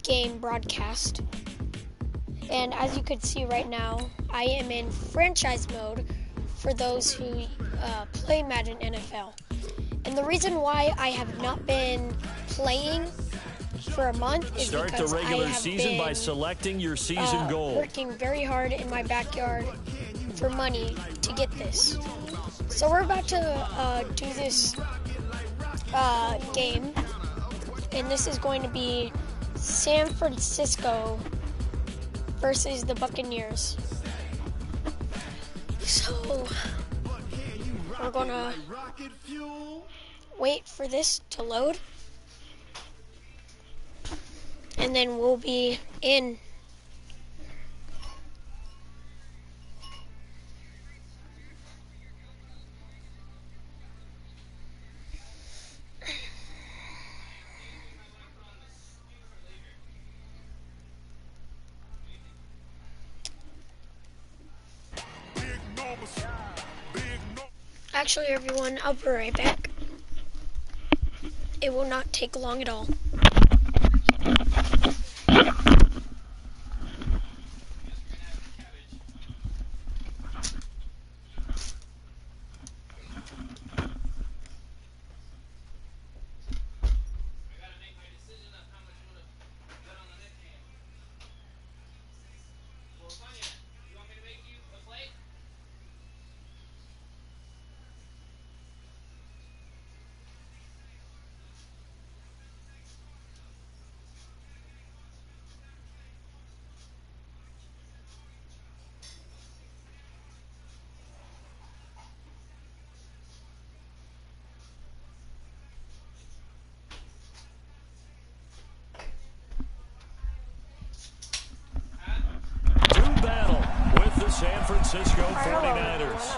game broadcast. And as you can see right now, I am in franchise mode for those who play Madden NFL. And the reason why I have not been playing for a month is Start because the regular I have season been by selecting your season goal. Working very hard in my backyard for money to get this. So we're about to do this game, and this is going to be San Francisco versus the Buccaneers. So we're gonna wait for this to load, and then we'll be in. Actually, everyone, I'll be right back. It will not take long at all. San Francisco 49ers.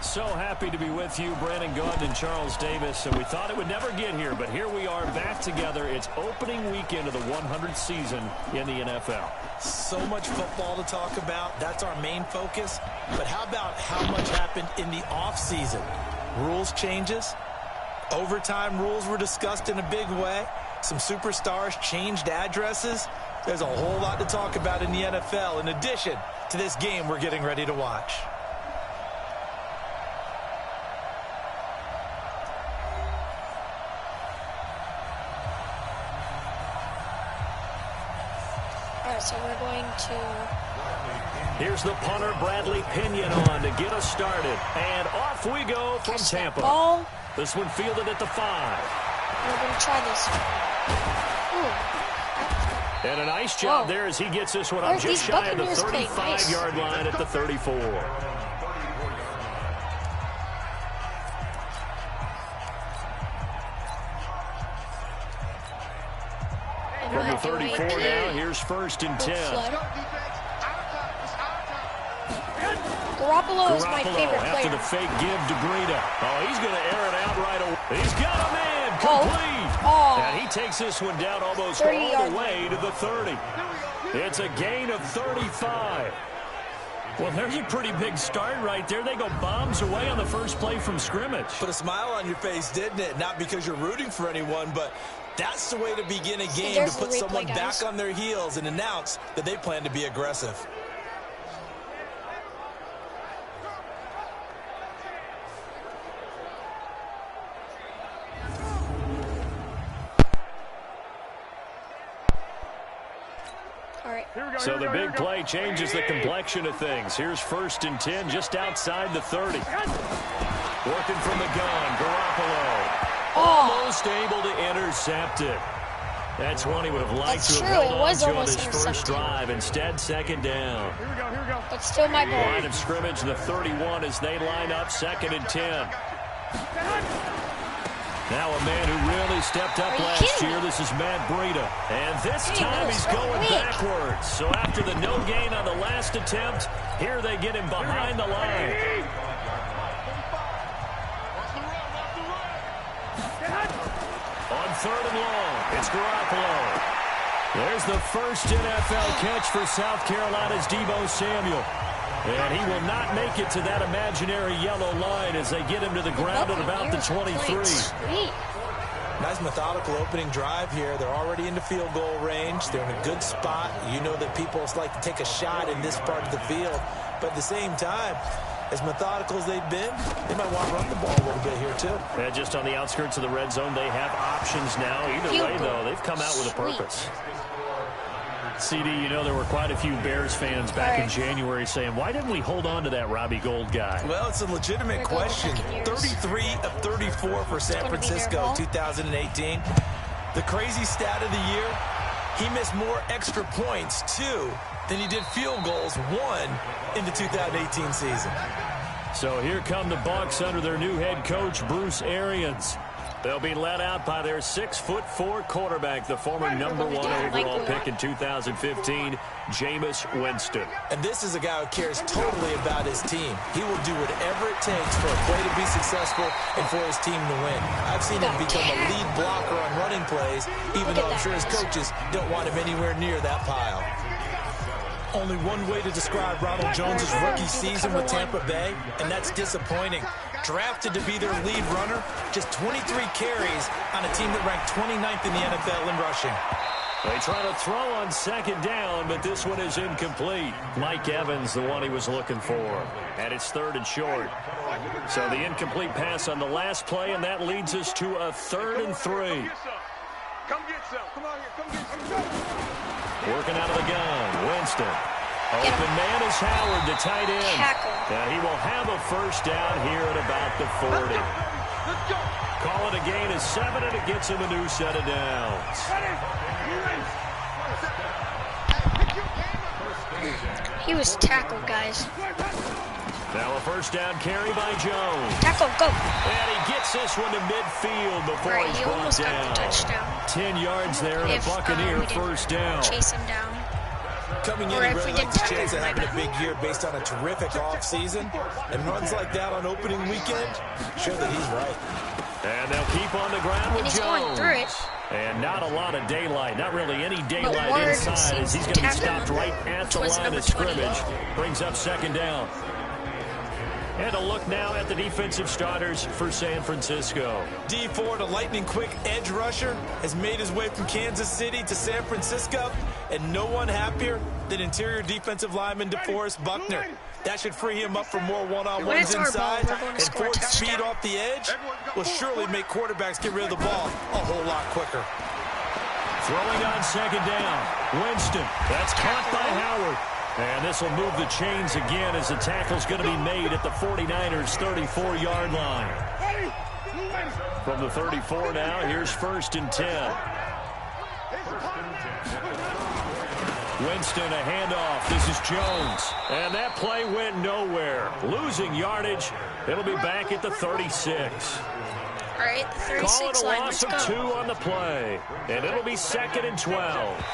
So happy to be with you, Brandon Gunn and Charles Davis, and we thought it would never get here, but here we are back together. It's opening weekend of the 100th season in the NFL. So much football to talk about. That's our main focus. But how about how much happened in the offseason? Rules changes. Overtime rules were discussed in a big way. Some superstars changed addresses. There's a whole lot to talk about in the NFL, in addition to this game we're getting ready to watch. All right, so we're going to... Here's the punter, Bradley Pinion, on to get us started. And off we go from Tampa. Ball. This one fielded at the 5. We're going to try this. Ooh. And a nice job there as he gets this one up just shy of the 35-yard line at the 34. From the 34 now, here's 1st and 10. Garoppolo is my favorite player. After the fake give to Breida. Oh, he's going to air it out right away. He's got him in. Complete. And he takes this one down almost all the way to the 30. It's a gain of 35. Well, there's a pretty big start right there. They go bombs away on the first play from scrimmage. Put a smile on your face, didn't it? Not because you're rooting for anyone, but that's the way to begin a game, to put someone back on their heels and announce that they plan to be aggressive. So the big play changes the complexion of things. Here's 1st and 10 just outside the 30. Working from the gun, Garoppolo. Almost able to intercept it. That's one he would have liked to have held on to on his first drive. Instead, 2nd down. Here we go. But still my ball. Line of scrimmage, the 31 as they line up 2nd and 10. Now a man who really stepped up last year. This is Matt Breida. And this time he's going backwards. So after the no gain on the last attempt, here they get him behind the line. On 3rd and long, it's Garoppolo. There's the first NFL catch for South Carolina's Deebo Samuel. And he will not make it to that imaginary yellow line as they get him to the ground at about the 23. Nice methodical opening drive here. They're already into field goal range. They're in a good spot. You know that people like to take a shot in this part of the field. But at the same time, as methodical as they've been, they might want to run the ball a little bit here, too. Yeah, just on the outskirts of the red zone, they have options now. Either way, though, they've come out with a purpose. CD, you know, there were quite a few Bears fans back in January saying, why didn't we hold on to that Robbie Gould guy? Well, it's a legitimate question. 33 of 34 for San Francisco 2018. The crazy stat of the year, he missed more extra points, 2, than he did field goals, 1, in the 2018 season. So here come the Bucs under their new head coach, Bruce Arians. They'll be led out by their 6'4" quarterback, the former #1 overall pick in 2015, Jameis Winston. And this is a guy who cares totally about his team. He will do whatever it takes for a play to be successful and for his team to win. I've seen him become a lead blocker on running plays, even though I'm sure his coaches don't want him anywhere near that pile. Only one way to describe Ronald Jones' rookie season with Tampa Bay, and that's disappointing. Drafted to be their lead runner, just 23 carries on a team that ranked 29th in the NFL in rushing. They try to throw on second down, but this one is incomplete. Mike Evans, the one he was looking for. And it's 3rd and short. So the incomplete pass on the last play, and that leads us to a 3rd and 3. Come get some. Come on here. Come get some. Working out of the gun, Winston. Open man is Howard, the tight end. And he will have a first down here at about the 40. Let's go. Call it a gain of 7, and it gets him a new set of downs. He was tackled, guys. Now a first down carry by Jones. Tackle, go. And he gets this one to midfield before he's he brought almost down. got the touchdown. 10 yards there, and a Buccaneer first down. Chase him down. Coming in, he really likes a chance of having a big year based on a terrific offseason. And runs like that on opening weekend show that he's right. And they'll keep on the ground with Jones. Going through it. And not a lot of daylight, not really any daylight inside, as he's going to be stopped right at the line of scrimmage. Brings up second down. And a look now at the defensive starters for San Francisco. Dee Ford, a lightning-quick edge rusher, has made his way from Kansas City to San Francisco, and no one happier than interior defensive lineman DeForest Buckner. That should free him up for more one-on-ones inside, and Ford's speed off the edge will surely make quarterbacks get rid of the ball a whole lot quicker. Throwing on second down, Winston. That's caught by Howard. And this will move the chains again as the tackle's going to be made at the 49ers' 34-yard line. From the 34 now, here's 1st and 10. Winston, a handoff. This is Jones. And that play went nowhere. Losing yardage. It'll be back at the 36. All right, the 36 Call it a line. loss Let's of 2 on the play. And it'll be 2nd and 12.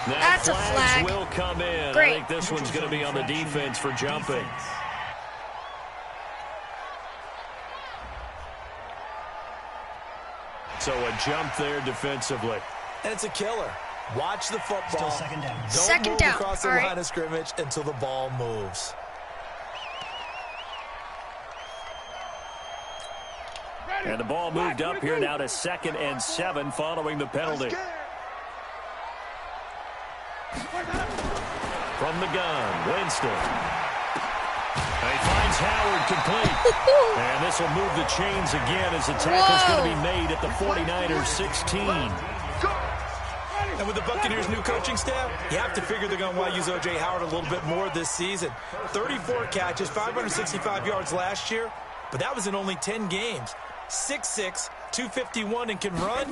That's a flag. Will come in. Great. I think this one's going to be on the defense for jumping. So a jump there defensively. And it's a killer. Watch the football. Still second down. Don't move across the line of scrimmage until the ball moves. And the ball moved up here now to 2nd and 7 following the penalty. From the gun, Winston. And he finds Howard complete. And this will move the chains again as the tackle's going to be made at the 49ers' 16. And with the Buccaneers' new coaching staff, you have to figure they're going to want to use O.J. Howard a little bit more this season. 34 catches, 565 yards last year, but that was in only 10 games. 6'6", 251, and can run.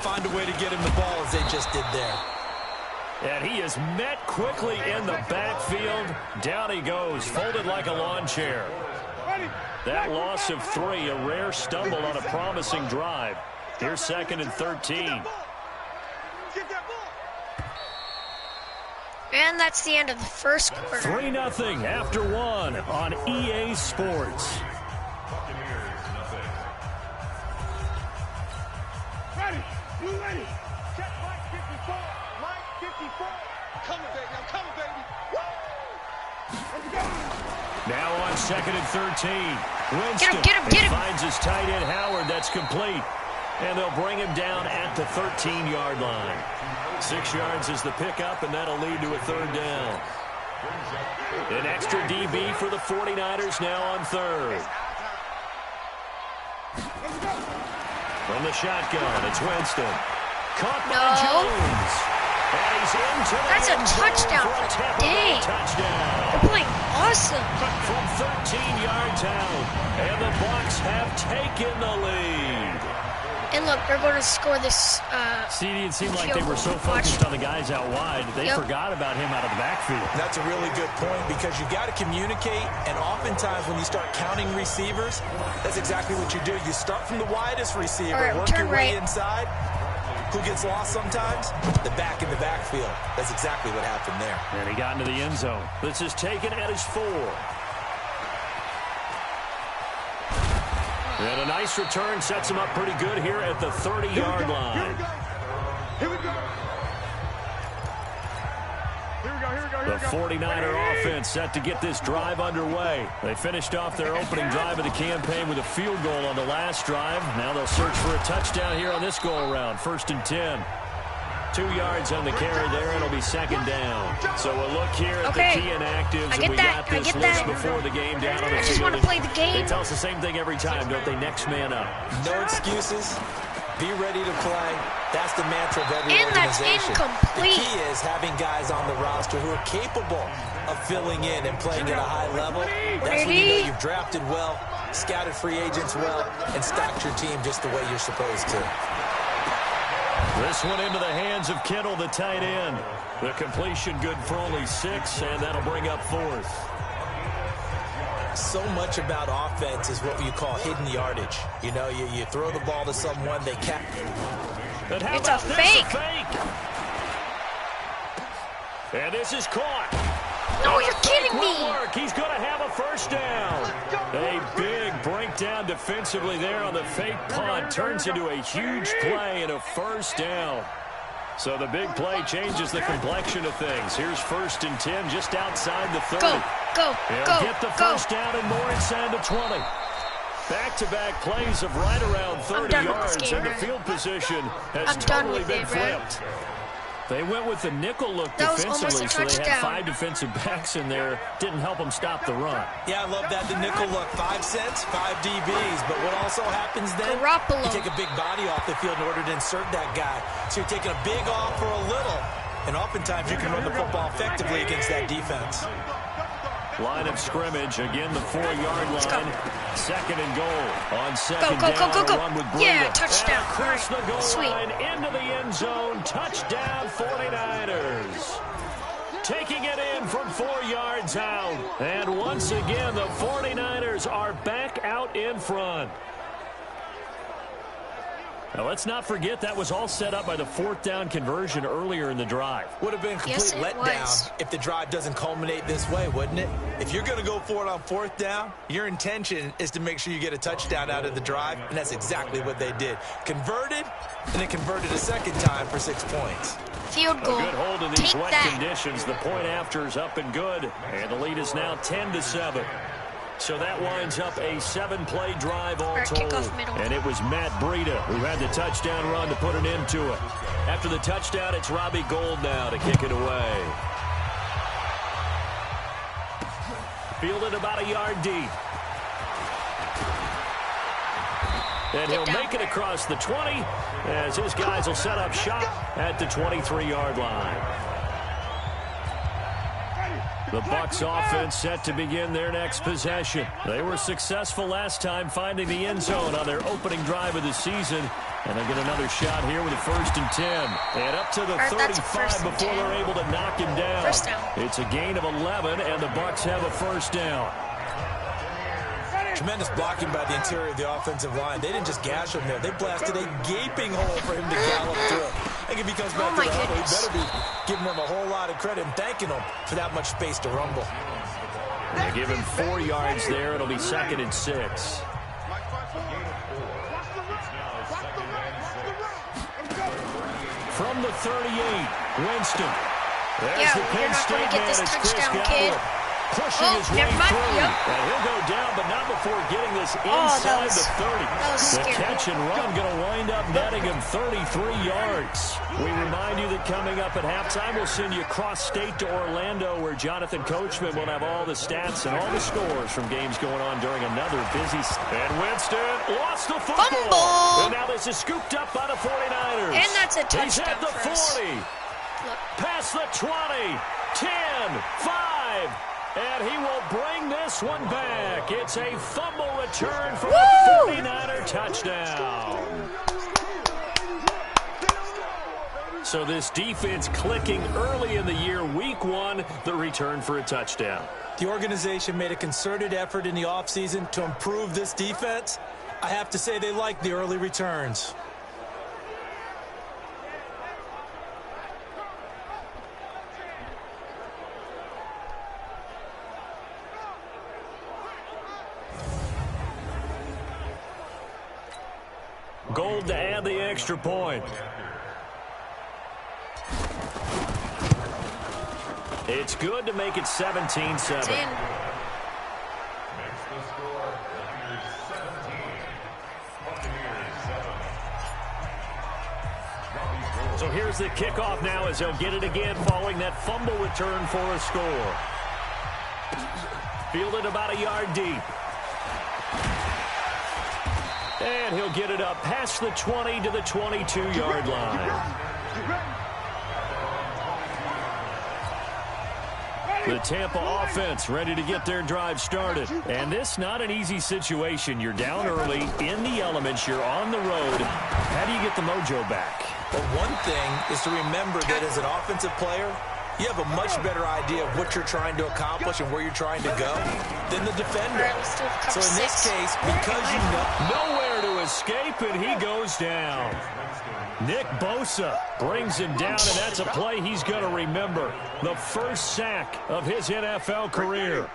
Find a way to get him the ball as they just did there. And he is met quickly in the backfield. Down he goes, folded like a lawn chair. That loss of 3, a rare stumble on a promising drive. Here's 2nd and 13. And that's the end of the first quarter. 3-0 after 1 on EA Sports. Ready, you ready? Check Mike 54, Mike 54. Coming, baby, I'm coming, baby. Woo! Let's go. Now on 2nd and 13. Winston Get him. finds his tight end Howard. That's complete. And they'll bring him down at the 13-yard line. 6 yards is the pickup, and that'll lead to a third down. An extra DB for the 49ers now on third. From the shotgun, it's Winston. Caught by Jones. And he's into the That's a touchdown. Dang. They're playing awesome. From 13 yards out. And the Bucs have taken the lead. And look, they're going to score this. CD, it seemed like they were so focused on the guys out wide, they forgot about him out of the backfield. That's a really good point because you got to communicate, and oftentimes when you start counting receivers, that's exactly what you do. You start from the widest receiver, work your way inside. Who gets lost sometimes? The back in the backfield. That's exactly what happened there. And he got into the end zone. This is taken at his 4. And a nice return sets him up pretty good here at the 30-yard line. Here we go. The 49er offense set to get this drive underway. They finished off their opening drive of the campaign with a field goal on the last drive. Now they'll search for a touchdown here on this go-around. 1st and 10. 2 yards on the carry there. It'll be 2nd down. So we'll look here at the key inactives. And we got this list before the game down on the field. I just want to play the game. They tell us the same thing every time, don't they? Next man up. No excuses. Be ready to play. That's the mantra of every organization. And that's incomplete. The key is having guys on the roster who are capable of filling in and playing at a high level. That's when you know you've drafted well, scouted free agents well, and stacked your team just the way you're supposed to. This one into the hands of Kittle, the tight end. The completion good for only 6, and that'll bring up 4th. So much about offense is what you call hidden yardage. You know, you throw the ball to someone, they can't. It's a fake. And this is caught. No, you're kidding me. He's going to have a first down. A big breakdown defensively there on the fake punt. Turns into a huge play and a first down. So the big play changes the complexion of things. Here's 1st and 10 just outside the 30. Go. Get the first down and more inside the 20. Back-to-back plays of right around 30 yards, and the field position has totally been flipped. They went with the nickel look defensively, so they had 5 defensive backs in there. Didn't help them stop the run. Yeah, I love that, the nickel look. 5 cents, 5 DBs. But what also happens then, you take a big body off the field in order to insert that guy. So you're taking a big off for a little. And oftentimes you can run the football effectively against that defense. Line of scrimmage, again the 4-yard line. 2nd and goal on 2nd down. Go. Run with Yeah, touchdown. Across the goal Sweet. line, into the end zone. Touchdown 49ers. Taking it in from 4 yards out. And once again, the 49ers are back out in front. Now, let's not forget that was all set up by the 4th down conversion earlier in the drive. Would have been a complete letdown if the drive doesn't culminate this way, wouldn't it? If you're going to go for it on 4th down, your intention is to make sure you get a touchdown out of the drive, and that's exactly what they did. Converted, and then converted a 2nd time for 6 points. Field goal. A good hold in these wet conditions. The point after is up and good, and the lead is now 10-7. So that winds up a 7-play drive all told. And it was Matt Breida who had the touchdown run to put an end to it. After the touchdown, it's Robbie Gould now to kick it away. Fielded about a yard deep. And he'll make it across the 20 as his guys will set up shop at the 23-yard line. The Bucs offense set to begin their next possession. They were successful last time finding the end zone on their opening drive of the season. And they get another shot here with a 1st and 10. And up to the 35 before they're able to knock him down. It's a gain of 11, and the Bucs have a first down. Tremendous blocking by the interior of the offensive line. They didn't just gash him there. They blasted a gaping hole for him to gallop through. I think if he comes back to the huddle, he better be giving him a whole lot of credit and thanking him for that much space to rumble. They give him 4 yards there. It'll be 2nd and 6. From the 38, Winston. There's the Penn State man. It's Chris Godwin. pushing his way through. Yep. And he'll go down, but not before getting this inside the 30. The catch and run going to wind up netting him 33 yards. We remind you that coming up at halftime, we'll send you cross-state to Orlando, where Jonathan Coachman will have all the stats and all the scores from games going on during another busy. And Winston lost the football. Fumble. And now this is scooped up by the 49ers. And that's a touchdown. He's at the 40. Past the 20. 10, 5. And he will bring this one back. It's a fumble return for a 49er touchdown. So this defense clicking early in the year, week 1, the return for a touchdown. The organization made a concerted effort in the offseason to improve this defense. I have to say they like the early returns. Gold to add the extra point. It's good to make it 17-7. So here's the kickoff now as they'll get it again following that fumble return for a score. Fielded about a yard deep. And he'll get it up past the 20 to the 22-yard line. The Tampa offense ready to get their drive started. And this not an easy situation. You're down early, in the elements, you're on the road. How do you get the mojo back? Well, one thing is to remember that as an offensive player, you have a much better idea of what you're trying to accomplish and where you're trying to go than the defender. So in this case, because you know nowhere to escape, and he goes down. Nick Bosa brings him down, and that's a play he's going to remember. The first sack of his NFL career.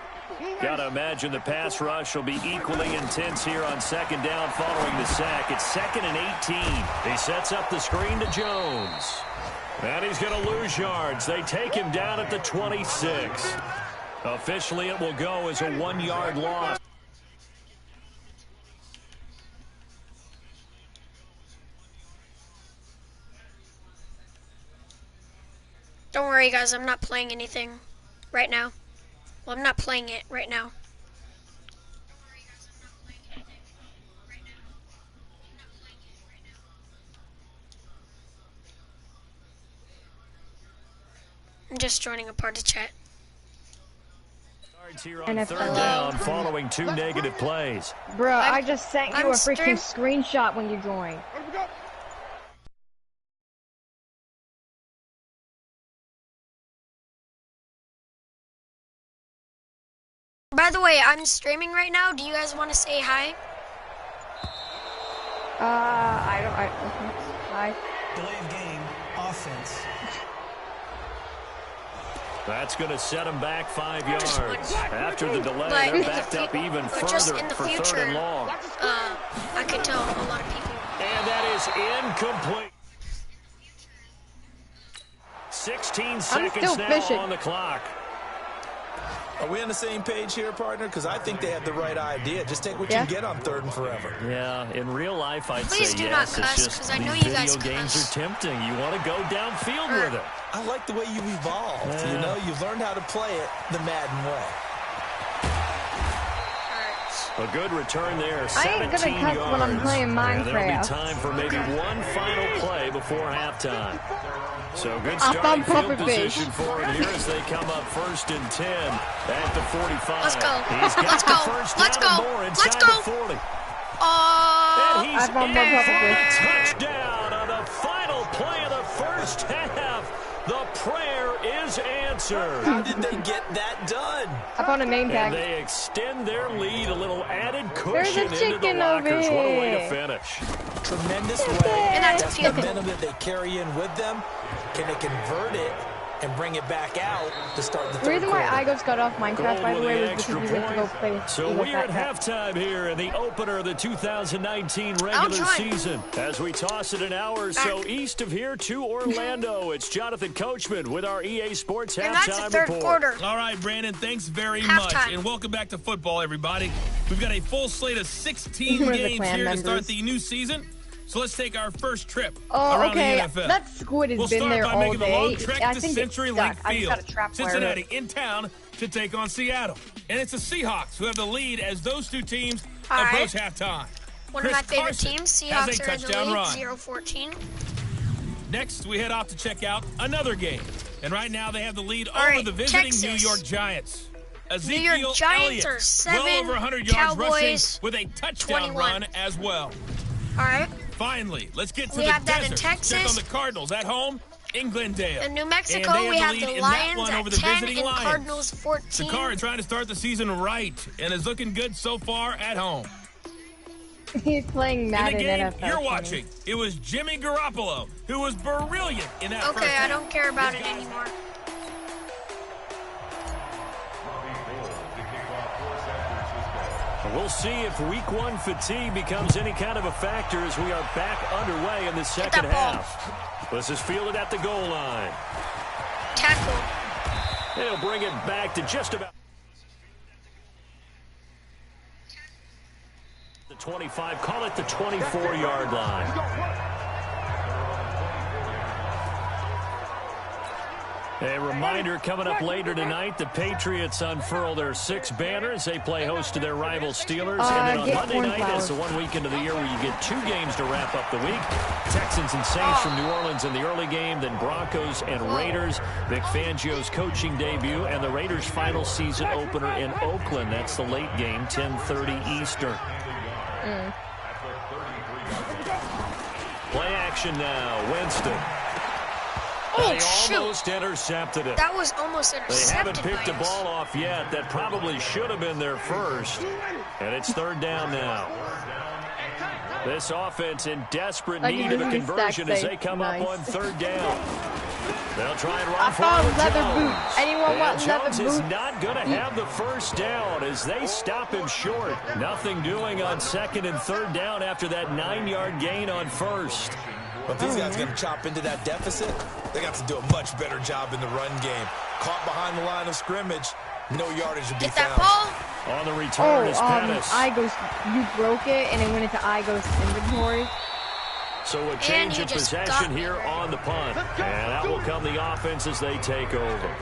Got to imagine the pass rush will be equally intense here on second down following the sack. It's 2nd and 18. He sets up the screen to Jones. And he's going to lose yards. They take him down at the 26. Officially, it will go as a 1-yard loss. Don't worry, guys. I'm not playing anything right now. Well, I'm not playing it right now. I'm just joining a part of chat. Here on third down following 2 negative plays. Bro, I just sent you a freaking screenshot when you joined. By the way, I'm streaming right now. Do you guys want to say hi? Hi. Delay of game, offense. That's going to set him back 5 yards. After the delay, they're backed up even further for future, 3rd and long. I could tell a lot of people. And that is incomplete. 16 seconds now on the clock. Are we on the same page here, partner? Because I think they have the right idea. Just take what you can get on 3rd and forever. Yeah, in real life, I'd Please say do yes. not cuss, it's just I know these you guys video games cuss. are tempting. You want to go downfield with it. I like the way you've evolved. You know, you've learned how to play it the Madden way. A good return there. I ain't gonna cuss when I'm playing Minecraft. There'll be time for maybe one final play before halftime. So good starting field position for him here as they come up 1st and 10 at the 45. Let's go. He's got Let's the go. first Let's down go. and more Let's inside go. the 40. Oh, And he's in for a touchdown on the final play of the first half. The prayer is answered. How did they get that done? I found a name tag. And they extend their lead, a little added cushion into the chicken over lockers. What a way to here. finish. Tremendous way. And that's a That's field the goal. momentum that they carry in with them. Can they convert it and bring it back out to start the third The reason why quarter. Igos got off Minecraft, by the way, was because he went to go play. So we're at halftime here in the opener of the 2019 regular season. As we toss it an hour or so east of here to Orlando, it's Jonathan Coachman with our EA Sports And that's the halftime third report. quarter. All right, Brandon, thanks very Halftime. much. And welcome back to football, everybody. We've got a full slate of 16 Who are the games clan here members? to start the new season. So let's take our first trip Oh, around okay. the NFL. That squid has We'll been start there by all making the long day. trek I to think it's CenturyLink stuck. I just Field. got a trap wire. Cincinnati in town to take on Seattle. And it's the Seahawks who have the lead as those two teams All right. approach halftime. One Chris of my favorite Carson teams. has a Seahawks are in the touchdown lead, run. 0-14. Next, we head off to check out another game. And right now, they have the lead All over right, the visiting Texas. New York Giants. New Ezekiel York Giants Elliott, are 7, well over 100 yards rushing Cowboys with a touchdown 21. run as well. All right. Finally, let's get to We the have that in desert. Texas. Check on the Cardinals at home in Glendale. In New And Mexico, they we have lead the in that Lions one over at the 10 visiting and Lions. Cardinals 14. Sakar trying to start the season right and is looking good so far at home. He's playing In the Madden game NFL. you're watching, it was Jimmy Garoppolo who was brilliant in that first Okay, I half. don't care about it anymore. We'll see if week one fatigue becomes any kind of a factor as we are back underway in the second that ball. half. This is fielded at the goal line. Tackle. And he'll bring it back to just about the 25, call it the 24-yard line. A reminder coming up later tonight, the Patriots unfurl their 6 banners. They play host to their rival Steelers. And then on Monday night, that's the one weekend of the year where you get 2 games to wrap up the week. Texans and Saints from New Orleans in the early game, then Broncos and Raiders. Vic Fangio's coaching debut, and the Raiders' final season opener in Oakland. That's the late game, 10:30 Eastern. Play action now, Winston. Oh, They almost intercepted it. That was almost They intercepted. haven't picked the ball off yet. That probably should have been their first. And it's 3rd down now. This offense in desperate need of a conversion as they come up on 3rd down. They'll try and run forward with leather Jones. boots. Anyone want And leather Jones boots? is not going to have the first down as they stop him short. Nothing doing on 2nd and 3rd down after that 9-yard gain on 1st. But these guys are going to chop into that deficit. They got to do a much better job in the run game. Caught behind the line of scrimmage, no yardage to be Get that found. ball. On the return is Pettis. Igos, you broke it, and it went into Igos' inventory. So a change you of just possession got- here on the punt. And that will come the offense as they take over.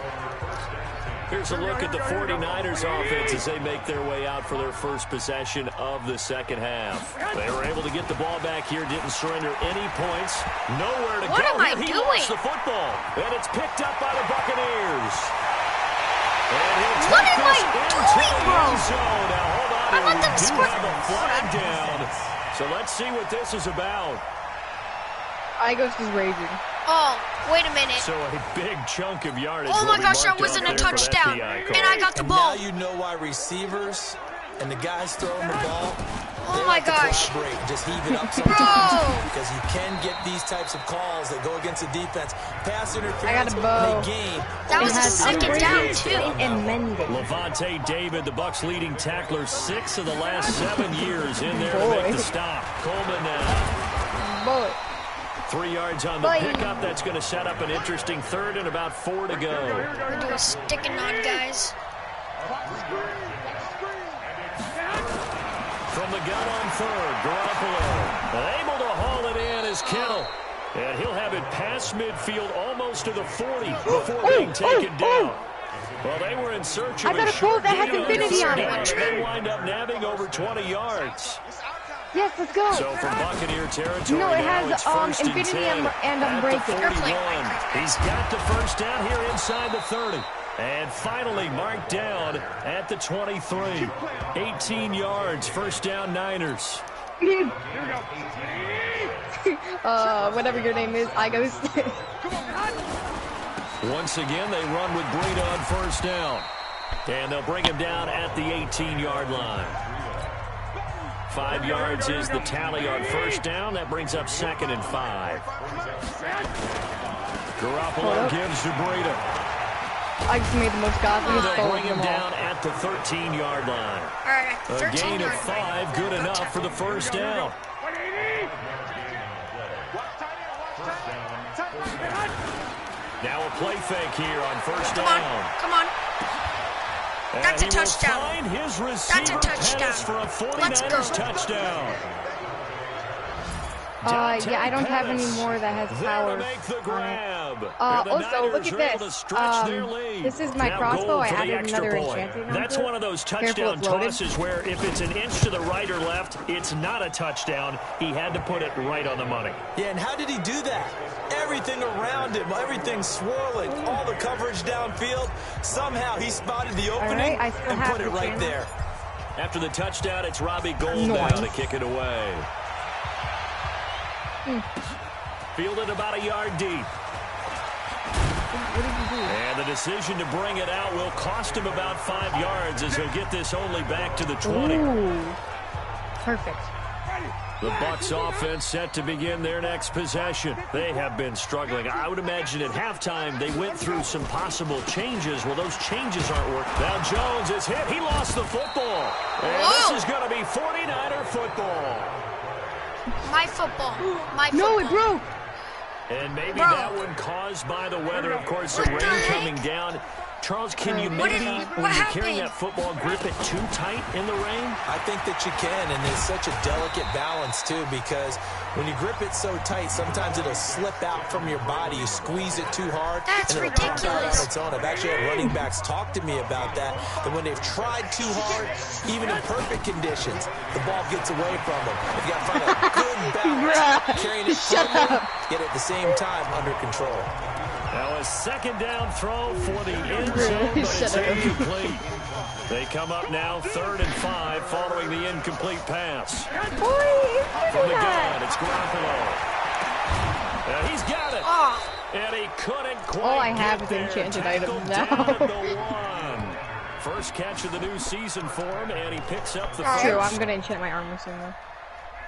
Here's a look at the 49ers offense as they make their way out for their first possession of the second half. They were able to get the ball back here, didn't surrender any points. Nowhere to What go. am I Here he doing? wants the football. And it's picked up by the Buccaneers. And he'll What take am this I into doing, the bro? end zone. Now hold on I here. let We them do score. have a flag down. So let's see what this is about. Igos is raging. Oh, wait a minute. So a big chunk of yardage. Oh will my be gosh, that marked wasn't off a there for that touchdown. PI call. And I got the And ball. now you know why receivers and the guys throwing the ball, Oh they my like to gosh. collaborate and just heave it up Bro. sometimes. Because you can get these types of calls that go against the defense. Pass interference I got a bow. in a game. That was It a has second upgraded down, too. And mended. Levante David, the Bucs' leading tackler, 6 of the last 7 years in there to Boy. make the stop. Coleman now. Boy. 3 yards on the Boy. pickup. That's going to set up an interesting 3rd and about 4 to go. We're doing sticking on, guys. From the gun on 3rd, Garoppolo. Able to haul it in is Kittle. And he'll have it past midfield almost to the 40 before being taken down. Well, they were in search of I got a short quote that has gain infinity on it. and they wind up nabbing over 20 yards. Yes, let's go. So from Buccaneer territory, No, it now has, it's 1st and infinity 10 and at the unbreaking. You're playing 41. Minecraft. He's got the first down here inside the 30. And finally marked down at the 23. 18 yards, first down Niners. Whatever your name is, Igos. Once again, they run with Breida on first down. And they'll bring him down at the 18-yard line. 5 yards is the tally on first down. That brings up 2nd and 5. Garoppolo gives to Breida. I just made the most godly They'll throw bring of him them all. down at the 13-yard line. All right, A gain of 5, good enough for the first down. Now a play fake here on first down. Come on. That's a touchdown. Find his That's a touchdown. for a 49ers Let's go. touchdown. Yeah, I don't have any more that has power. Make the grab. Also, look at this. This is my crossbow. I added another enchanting onto That's it. one of those touchdown tosses where if it's an inch to the right or left, it's not a touchdown. He had to put it right on the money. Yeah, and how did he do that? Everything around him, everything swirling, all the coverage downfield. Somehow he spotted the opening and put it right there. After the touchdown, it's Robbie Gould now to kick it away. Fielded about a yard deep. What did you do? And the decision to bring it out will cost him about 5 yards as he'll get this only back to the 20. Ooh. Perfect. The Bucs offense set to begin their next possession. They have been struggling. I would imagine at halftime they went through some possible changes. Well, those changes aren't working. Now Jones is hit. He lost the football. And this is going to be 49er football. My football. My football. No, it broke. And maybe that one caused by the weather. Of course, the rain coming down. Charles, can you maybe, when you're carrying that football, grip it too tight in the rain? I think that you can, and there's such a delicate balance, too, because when you grip it so tight, sometimes it'll slip out from your body. You squeeze it too hard. That's and it'll pop out on ridiculous. its own. I've actually had running backs talk to me about that when they've tried too hard, even in perfect conditions, the ball gets away from them. If you got to find a good balance, carrying it firmly, yet at the same time under control. Now a second down throw for the end zone, but it's incomplete. They come up now 3rd and 5 following the incomplete pass. From the gun, it's Garoppolo. He's got it. And he couldn't quite All I have get is there. enchanted Tackled items down now. at the 1. First catch of the new season for him, and he picks up the True, first. I'm going to enchant my armor soon, though.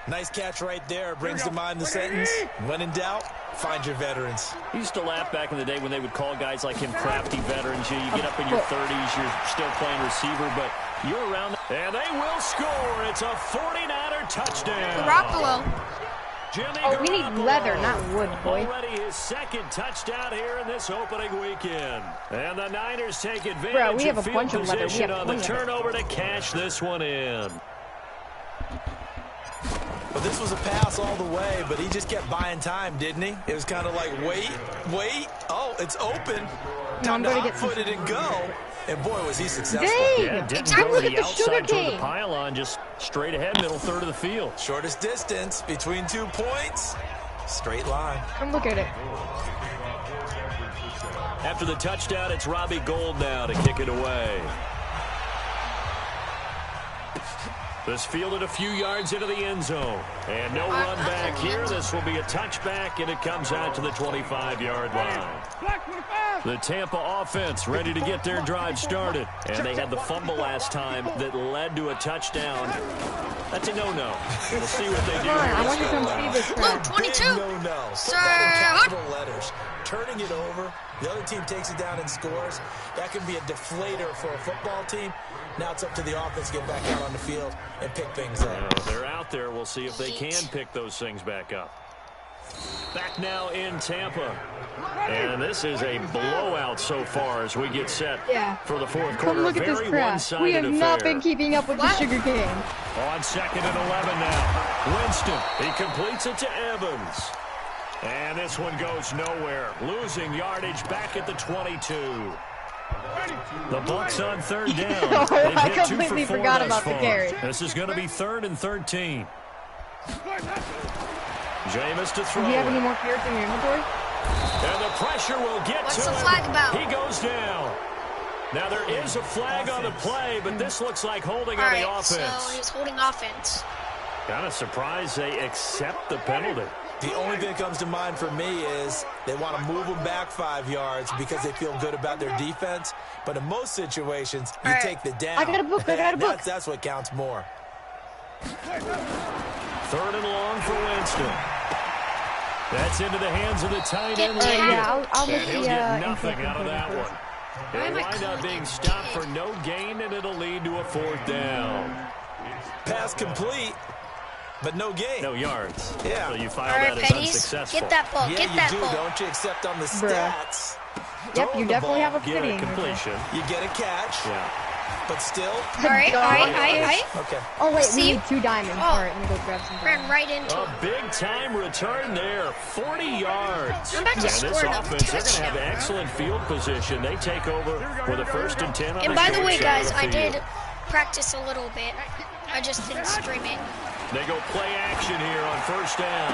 Nice catch right there. Brings to mind the sentence, when in doubt, find your veterans. He used to laugh back in the day when they would call guys like him crafty veterans. You get up in your 30s, you're still playing receiver, but you're around. And they will score. It's a 49er touchdown. Garoppolo. Oh, we need leather, not wood, boy. Already his second touchdown here in this opening weekend. And the Niners take advantage Bro, we have a field bunch of leather. We position have on the plenty of it. turnover to cash this one in. Well, this was a pass all the way, but he just kept buying time, didn't he? It was kind of like, wait. Oh, it's open. Time to hot-foot it and go. And boy, was he successful. Dang! Yeah, didn't Exactly. go to Look the at the sugar outside toward the cane. pylon, just straight ahead, middle third of the field. Shortest distance between 2 points. Straight line. Come look at it. After the touchdown, it's Robbie Gould now to kick it away. This fielded a few yards into the end zone. And no run back here. This will be a touchback, and it comes out to the 25-yard line. The Tampa offense ready to get their drive started. And they had the fumble last time that led to a touchdown. That's a no-no. We'll see what they do Come on, here. I want you to come see this crap. 22. Big no-no. Put that in capital letters. Turning it over. The other team takes it down and scores. That can be a deflator for a football team. Now it's up to the offense to get back out on the field and pick things up. They're out there. We'll see if they can pick those things back up. Back now in Tampa. And this is a blowout so far as we get set for the fourth quarter. Come look at this crap. We have not been keeping up with the sugar cane. On 2nd and 11 now. Winston, he completes it to Evans. And this one goes nowhere. Losing yardage back at the 22. The Bucs on 3rd down. They've I hit 2 completely for 4 forgot thus about the far. carry. This is going to be 3rd and 13. Jameis to throw. Do you have any more carrots in your inventory? And the pressure will get What's to the him. flag about? He goes down. Now there is a flag on the play, but this looks like holding All on right, the offense. so he's holding offense. Kind of surprised they accept the penalty. The only thing that comes to mind for me is they want to move them back 5 yards because they feel good about their defense. But in most situations, you take the down. I got a book. That's what counts more. 3rd and long for Winston. That's into the hands of the tight end. Yeah, I'll make he'll get nothing out of that one. It'll wind up being stopped for no gain, and it'll lead to a 4th down. Pass complete, but no gain. No yards. Yeah. So you file that as unsuccessful. Get that ball. Yeah, Get that ball. Don't you? Except on the stats. Yep, you definitely have a fitting. Completion. You get a catch. Yeah. But still. All right. Okay. Oh, wait, we need 2 diamonds. All right, let me go grab some diamonds. Ran right into a big-time return there, 40 yards. I'm about to this score offense, they're going to have excellent field position. They take over with a 1st and 10 on And by the way, guys, I did practice a little bit. I just didn't stream it. They go play action here on 1st down.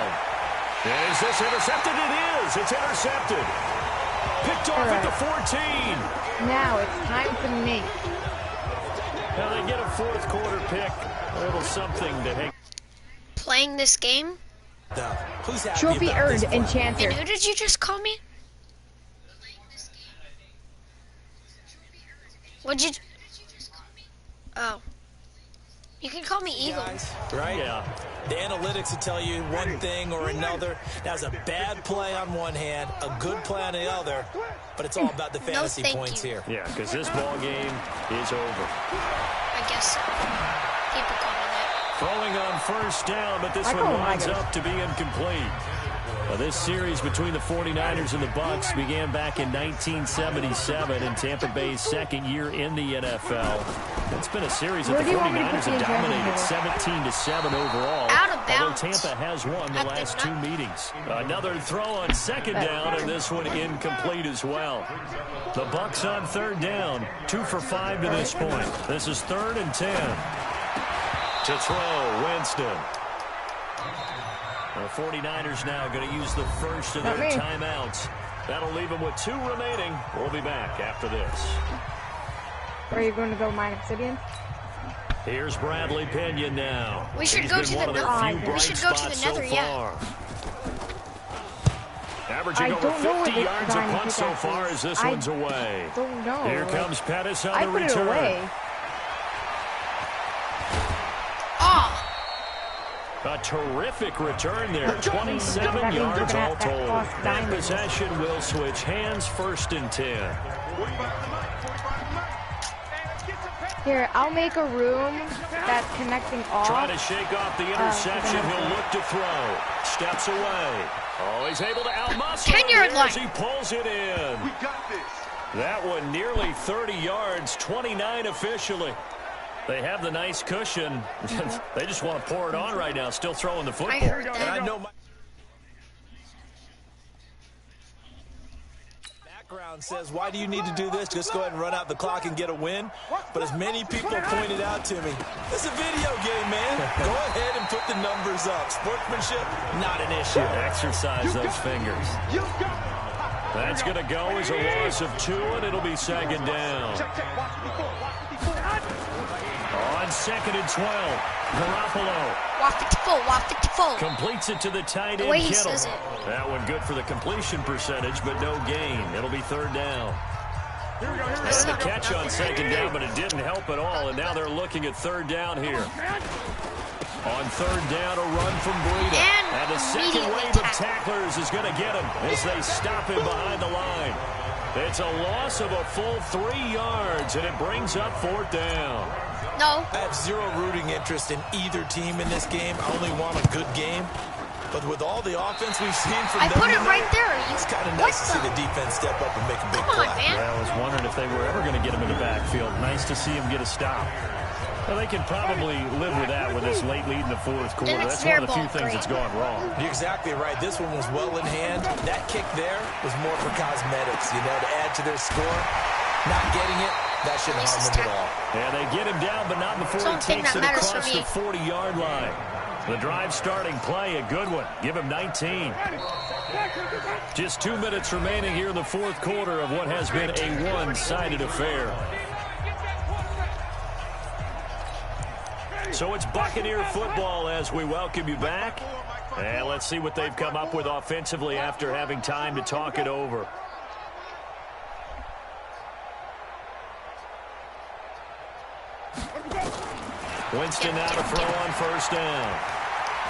Is this intercepted? It is. It's intercepted. Picked off at the 14. Now it's time to make. Now they get a 4th quarter pick. A little something to hang. Playing this game? Who's happy Trophy about earned, this Enchanter. And who did you just call me? What'd you... Oh. You can call me Eagle. Right? Yeah. The analytics will tell you one thing or another. That's a bad play on one hand, a good play on the other, but it's all about the fantasy points here. Yeah, because this ball game is over. I guess so. People call me that. Throwing on 1st down, but this one winds up to be incomplete. This series between the 49ers and the Bucs began back in 1977 in Tampa Bay's 2nd year in the NFL. It's been a series that the 49ers have dominated 17-7 overall. Out of bounds. Although Tampa has won the last 2 meetings. Another throw on 2nd down, and this one incomplete as well. The Bucs on 3rd down, 2 for 5 to this point. This is 3rd and 10. To throw, Winston. The 49ers now going to use the first of their timeouts. That'll leave them with 2 remaining. We'll be back after this. Are you going to go mine Obsidian? Here's Bradley Pinion now. We should go to the Nether. We should go to the Nether, yeah. Averaging over 50 yards a punt so far as this one's away. Don't know. Here comes Pettis on the return. I put it away. A terrific return there. 27 yards all told. That possession will switch hands. 1st and 10. Here, I'll make a room that's connecting off. Trying to shake off the interception. He'll look to throw. Steps away. Oh, he's able to outmuscle 10-yard line. as he pulls it in. We got this. That one nearly 30 yards. 29 officially. They have the nice cushion. They just want to pour it on right now, still throwing the football. I heard that. And I know my background says, why do you need to do this? Just go ahead and run out the clock and get a win. But as many people pointed out to me, it's a video game, man. Go ahead and put the numbers up. Sportsmanship, not an issue. Exercise those fingers. That's going to go as a loss of 2, and it'll be 2nd down. On 2nd and 12, Garoppolo. Walk it to full. Completes it to the tight end, the way he Kittle. says it. That one good for the completion percentage, but no gain. It'll be 3rd down. That's the catch on 2nd down, but it didn't help at all, and now they're looking at 3rd down here. On 3rd down, a run from Breida. And the second wave of tacklers is going to get him as they stop him behind the line. It's a loss of a full 3 yards, and it brings up 4th down. No. I have zero rooting interest in either team in this game. I only want a good game. But with all the offense we've seen from them, I put it right there. It's kind of nice to see the defense step up and make a big play. Come on, man. Yeah, I was wondering if they were ever going to get him in the backfield. Nice to see him get a stop. Well, they can probably live with that with this late lead in the 4th quarter. That's one of the few things that's gone wrong. You're exactly right. This one was well in hand. That kick there was more for cosmetics, you know, to add to their score. Not getting it, that shouldn't harm them at all. Yeah, they get him down, but not before he takes it across the 40-yard line. The drive starting play, a good one. Give him 19. Just 2 minutes remaining here in the 4th quarter of what has been a one-sided affair. So it's Buccaneer football as we welcome you back. And let's see what they've come up with offensively after having time to talk it over. Winston now to throw on 1st down.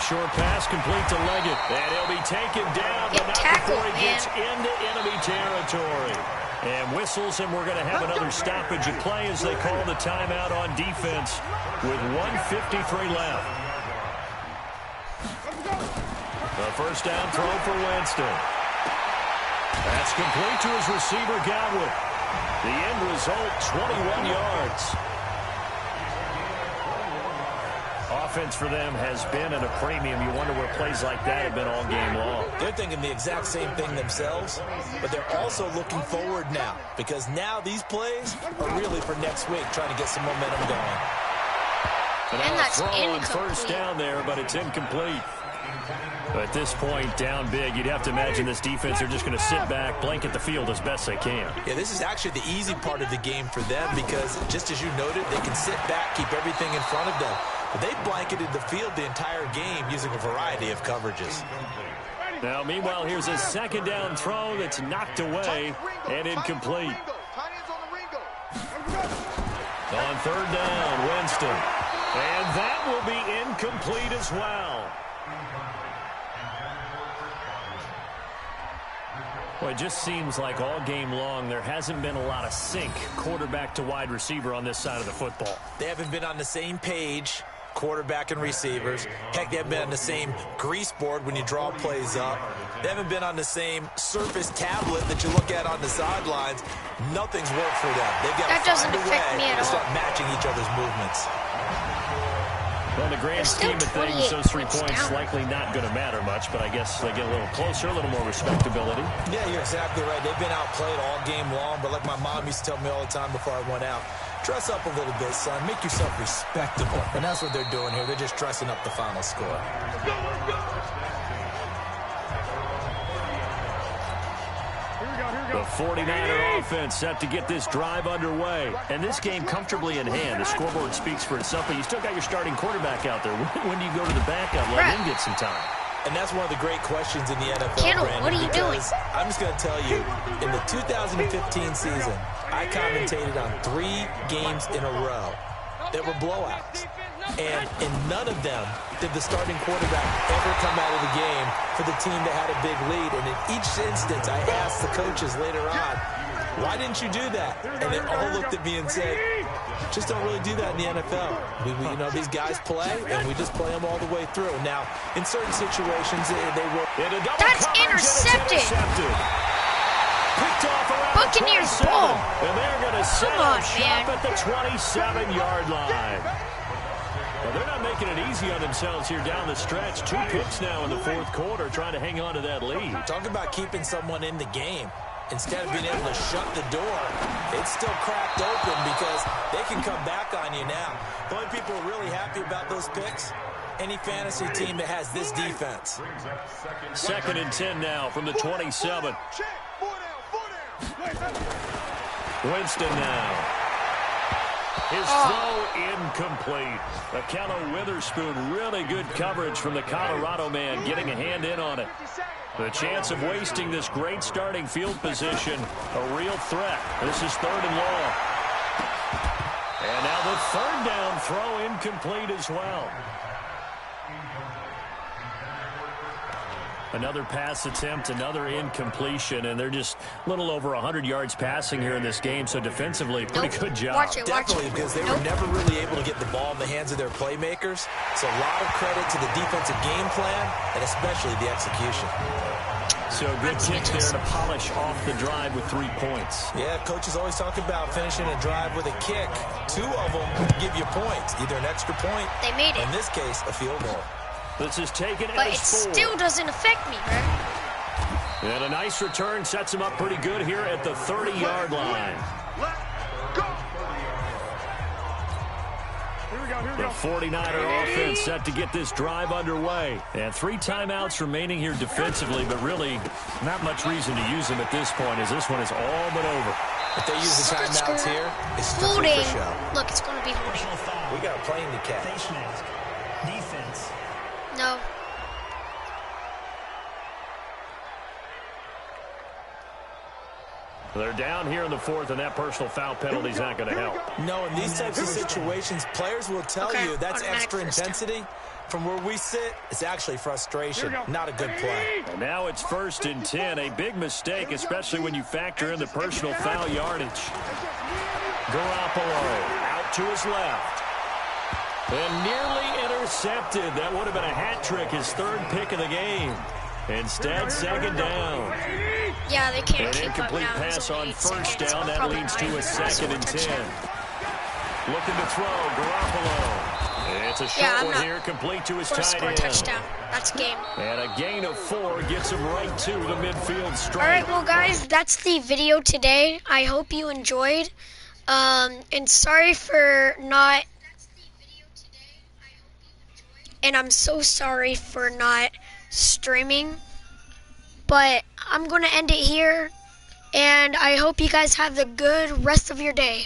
Short pass complete to Leggett. And he'll be taken down, but not before he gets into enemy territory. And whistles, and we're going to have another stoppage of play as they call the timeout on defense with 1:53 left. The first down throw for Winston. That's complete to his receiver, Godwin. The end result, 21 yards. Offense for them has been at a premium. You wonder where plays like that have been all game long. They're thinking the exact same thing themselves, but they're also looking forward now because now these plays are really for next week, trying to get some momentum going. And that's incomplete. First down there, but it's incomplete. At this point, down big, you'd have to imagine this defense are just going to sit back, blanket the field as best they can. Yeah, this is actually the easy part of the game for them because, just as you noted, they can sit back, keep everything in front of them. But they blanketed the field the entire game using a variety of coverages. Now, meanwhile, here's a second down throw that's knocked away and incomplete. On third down, Winston. And that will be incomplete as well. Well, it just seems like all game long there hasn't been a lot of sync quarterback to wide receiver on this side of the football. They haven't been on the same page, quarterback and receivers. Heck, they haven't been on the same grease board when you draw plays up. They haven't been on the same surface tablet that you look at on the sidelines. Nothing's worked for them. They've got to find a way to start matching each other's movements. Well, in the grand scheme of things, those 3 points likely not going to matter much, but I guess they get a little closer, a little more respectability. Yeah, you're exactly right. They've been outplayed all game long, but like my mom used to tell me all the time before I went out, dress up a little bit, son. Make yourself respectable. And that's what they're doing here. They're just dressing up the final score. The 49er offense set to get this drive underway. And this game comfortably in hand. The scoreboard speaks for itself, but you still got your starting quarterback out there. When do you go to the backup? Let him get some time. And that's one of the great questions in the NFL, Brandon, what are you doing? I'm just going to tell you, in the 2015 season, I commentated on 3 games in a row that were blowouts. And in none of them did the starting quarterback ever come out of the game for the team that had a big lead. And in each instance, I asked the coaches later on, why didn't you do that? And they all looked at me and said, just don't really do that in the NFL. We you know, these guys play, and we just play them all the way through. Now, in certain situations, they will. That's intercepted. Picked off around Buccaneers ball. And they're going to set up shop at the 27-yard line. Well, they're not making it easy on themselves here down the stretch. 2 picks now in the fourth quarter, trying to hang on to that lead. Talk about keeping someone in the game. Instead of being able to shut the door, it's still cracked open because they can come back on you now. The only people who are really happy about those picks, any fantasy team that has this defense. 2nd and 10 now from the 27. Winston now. His throw incomplete. Akello Witherspoon, really good coverage from the Colorado man, getting a hand in on it. The chance of wasting this great starting field position, a real threat. This is 3rd and long. And now the 3rd down throw incomplete as well. Another pass attempt, another incompletion, and they're just a little over 100 yards passing here in this game, so defensively, pretty good job. Watch it. Definitely, because they were never really able to get the ball in the hands of their playmakers. So a lot of credit to the defensive game plan, and especially the execution. So good kick there to polish off the drive with 3 points. Yeah, coaches always talk about finishing a drive with a kick. 2 of them give you points, either an extra point, they made it. In this case, a field goal. This is taken but as it 4. Still doesn't affect me, right? And a nice return sets him up pretty good here at the 30-yard line. The 49er offense set to get this drive underway. And 3 timeouts remaining here defensively, but really not much reason to use them at this point, as this one is all but over. If they use the timeouts here, it's strictly for show. Look, it's going to be holding. We got a plane to catch. Defense. No. They're down here in the 4th, and that personal foul penalty is not going to help. No, in these types of situations, players will tell you that's extra intensity. From where we sit, it's actually frustration, not a good play. And now it's 1st and 10. A big mistake, especially when you factor in the personal foul yardage. Garoppolo out to his left. And nearly intercepted. That would have been a hat trick, his 3rd pick of the game. Instead, 2nd down. Yeah, they can't An keep incomplete up now. pass on 1st down. That leads to a 2nd and 10. Looking to throw, Garoppolo. It's a short one here, complete to his tight end. Touchdown. That's game. And a gain of 4 gets him right to the midfield stripe. All right, well, guys, that's the video today. I hope you enjoyed. And sorry for not... And I'm so sorry for not streaming. But I'm going to end it here. And I hope you guys have a good rest of your day.